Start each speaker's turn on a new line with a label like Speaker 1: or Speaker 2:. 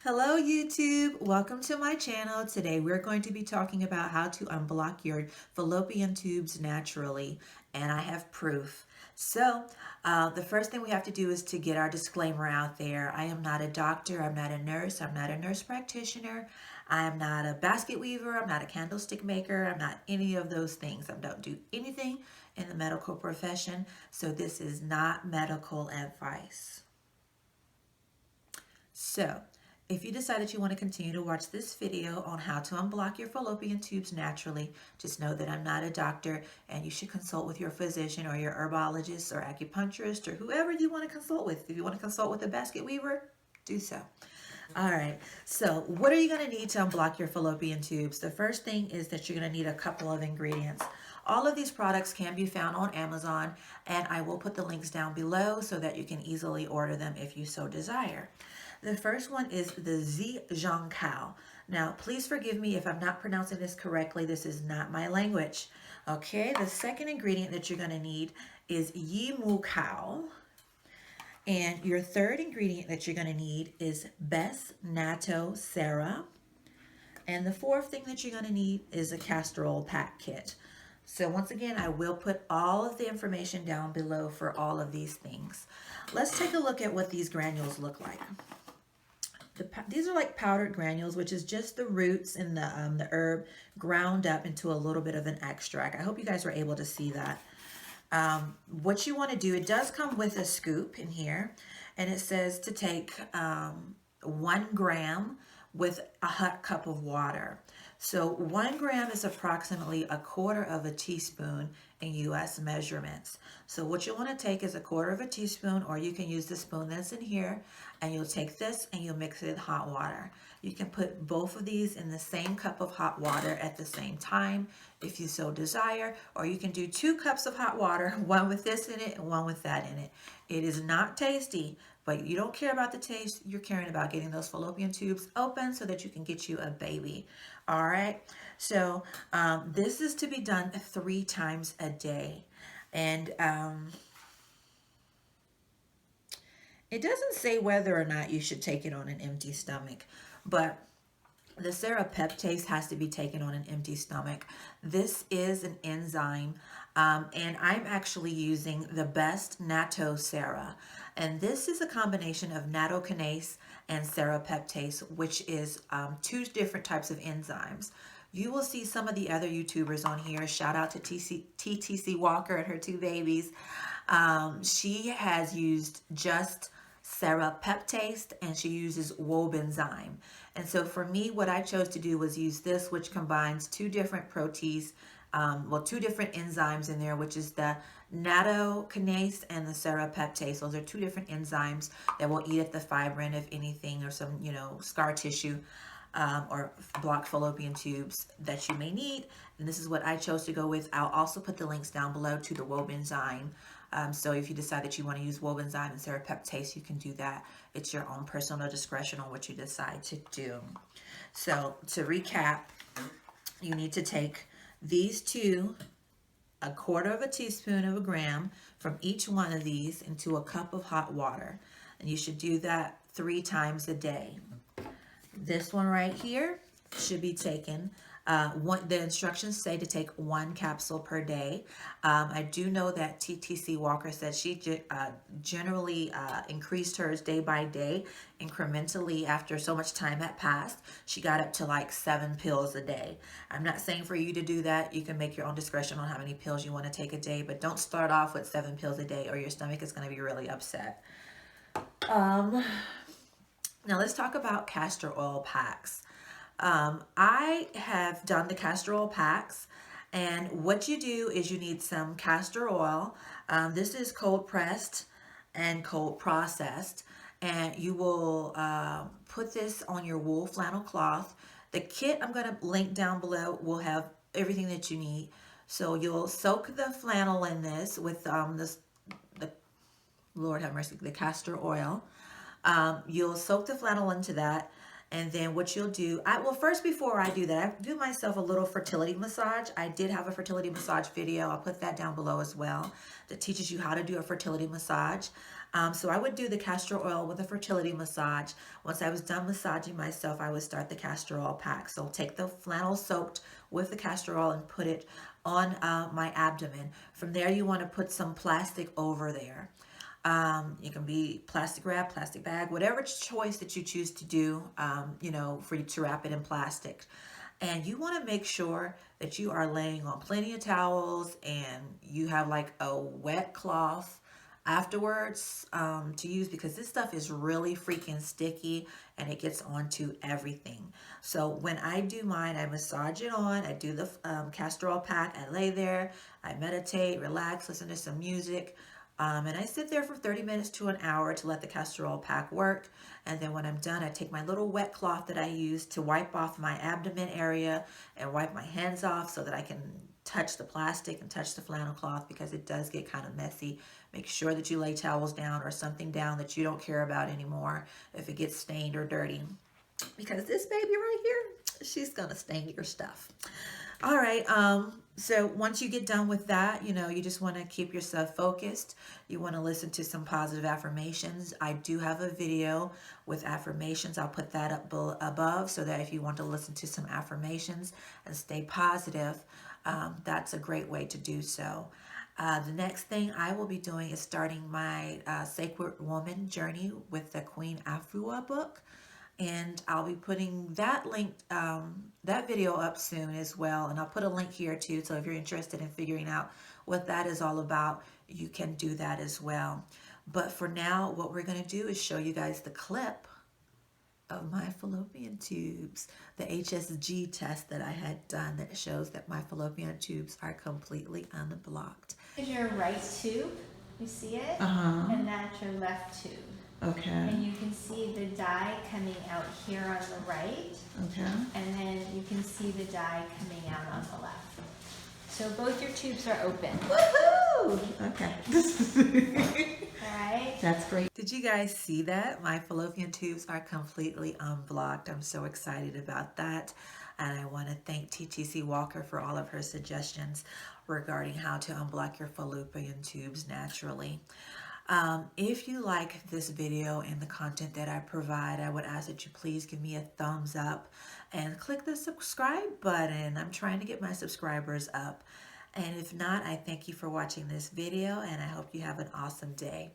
Speaker 1: Hello YouTube, welcome to my channel. Today we're going to be talking about how to unblock your fallopian tubes naturally, and I have proof. So the first thing we have to do is to get our disclaimer out there. I am not a doctor, I'm not a nurse, I'm not a nurse practitioner, I am not a basket weaver, I'm not a candlestick maker, I'm not any of those things. I don't do anything in the medical profession, so this is not medical advice. So, if you decide that you want to continue to watch this video on how to unblock your fallopian tubes naturally, just know that I'm not a doctor and you should consult with your physician or your herbologist or acupuncturist or whoever you want to consult with. If you want to consult with a basket weaver, do so. All right, so what are you going to need to unblock your fallopian tubes? The first thing is that you're going to need a couple of ingredients. All of these products can be found on Amazon, and I will put the links down below so that you can easily order them if you so desire. The first one is the Zhejiang. Now, please forgive me if I'm not pronouncing this correctly. This is not my language. Okay, the second ingredient that you're going to need is Yimu cow. And your third ingredient that you're going to need is Best Natto Sera. And the fourth thing that you're going to need is a Castor Oil Pack kit. So once again, I will put all of the information down below for all of these things. Let's take a look at what these granules look like. These are like powdered granules, which is just the roots and the herb ground up into a little bit of an extract. I hope you guys were able to see that. What you want to do, it does come with a scoop in here, and it says to take 1 gram with a hot cup of water. So 1 gram is approximately 1/4 teaspoon in US measurements. So what you want to take is 1/4 teaspoon, or you can use the spoon that's in here, and you'll take this and you'll mix it in hot water. You can put both of these in the same cup of hot water at the same time if you so desire, or you can do 2 cups of hot water, one with this in it and one with that in it. It is not tasty, but you don't care about the taste, you're caring about getting those fallopian tubes open so that you can get you a baby. All right, so this is to be done 3 times a day. And it doesn't say whether or not you should take it on an empty stomach, but the serapeptase has to be taken on an empty stomach. This is an enzyme, and I'm actually using the Best Natto Sera. And this is a combination of nattokinase and serapeptase, which is 2 different types of enzymes. You will see some of the other YouTubers on here. Shout out to TTC Walker and her 2 babies. She has used just serapeptase, and she uses wobenzyme. And so for me, what I chose to do was use this, which combines 2 different proteins, 2 different enzymes in there, which is the nattokinase and the serapeptase. Those are 2 different enzymes that will eat at the fibrin, if anything, or some, scar tissue, or blocked fallopian tubes that you may need. And this is what I chose to go with. I'll also put the links down below to the wobenzyme. So if you decide that you want to use wobenzyme and serapeptase, you can do that. It's your own personal discretion on what you decide to do. So to recap, you need to take these 2, 1/4 teaspoon of a gram from each one of these into a cup of hot water. And you should do that 3 times a day. This one right here should be taken. The instructions say to take 1 capsule per day. I do know that TTC Walker said she generally increased hers day by day, incrementally after so much time had passed. She got up to like 7 pills a day. I'm not saying for you to do that. You can make your own discretion on how many pills you want to take a day, but don't start off with 7 pills a day or your stomach is going to be really upset. Now let's talk about castor oil packs. I have done the castor oil packs, and what you do is you need some castor oil. This is cold pressed and cold processed, and you will put this on your wool flannel cloth. The kit I'm going to link down below will have everything that you need. So you'll soak the flannel in this with the Lord have mercy, the castor oil. You'll soak the flannel into that, and then what you'll do, first before I do that, I do myself a little fertility massage. I did have a fertility massage video. I'll put that down below as well, that teaches you how to do a fertility massage. So I would do the castor oil with a fertility massage. Once I was done massaging myself, I would start the castor oil pack. So take the flannel soaked with the castor oil and put it on my abdomen. From there, you want to put some plastic over there. It can be plastic wrap, plastic bag, whatever choice that you choose to do, for you to wrap it in plastic. And you want to make sure that you are laying on plenty of towels and you have like a wet cloth afterwards to use, because this stuff is really freaking sticky and it gets onto everything. So when I do mine, I massage it on, I do the castor oil pack, I lay there, I meditate, relax, listen to some music. And I sit there for 30 minutes to an hour to let the castor oil pack work. And then when I'm done, I take my little wet cloth that I use to wipe off my abdomen area and wipe my hands off so that I can touch the plastic and touch the flannel cloth, because it does get kind of messy. Make sure that you lay towels down or something down that you don't care about anymore if it gets stained or dirty, because this baby right here, she's gonna stain your stuff. All right, so once you get done with that, you just want to keep yourself focused. You want to listen to some positive affirmations. I do have a video with affirmations. I'll put that up above, so that if you want to listen to some affirmations and stay positive, that's a great way to do so. The next thing I will be doing is starting my Sacred Woman journey with the Queen Afua book. And I'll be putting that link, that video up soon as well. And I'll put a link here too. So if you're interested in figuring out what that is all about, you can do that as well. But for now, what we're going to do is show you guys the clip of my fallopian tubes, the HSG test that I had done that shows that my fallopian tubes are completely unblocked.
Speaker 2: This is your right tube, you see it? And that's your left tube.
Speaker 1: Okay.
Speaker 2: And you can see the dye coming out here on the right.
Speaker 1: Okay.
Speaker 2: And then you can see the dye coming out on the left. So both your tubes are open.
Speaker 1: Woohoo! Okay.
Speaker 2: All right.
Speaker 1: That's great. Did you guys see that? My fallopian tubes are completely unblocked. I'm so excited about that. And I want to thank TTC Walker for all of her suggestions regarding how to unblock your fallopian tubes naturally. If you like this video and the content that I provide, I would ask that you please give me a thumbs up and click the subscribe button. I'm trying to get my subscribers up. And if not, I thank you for watching this video, and I hope you have an awesome day.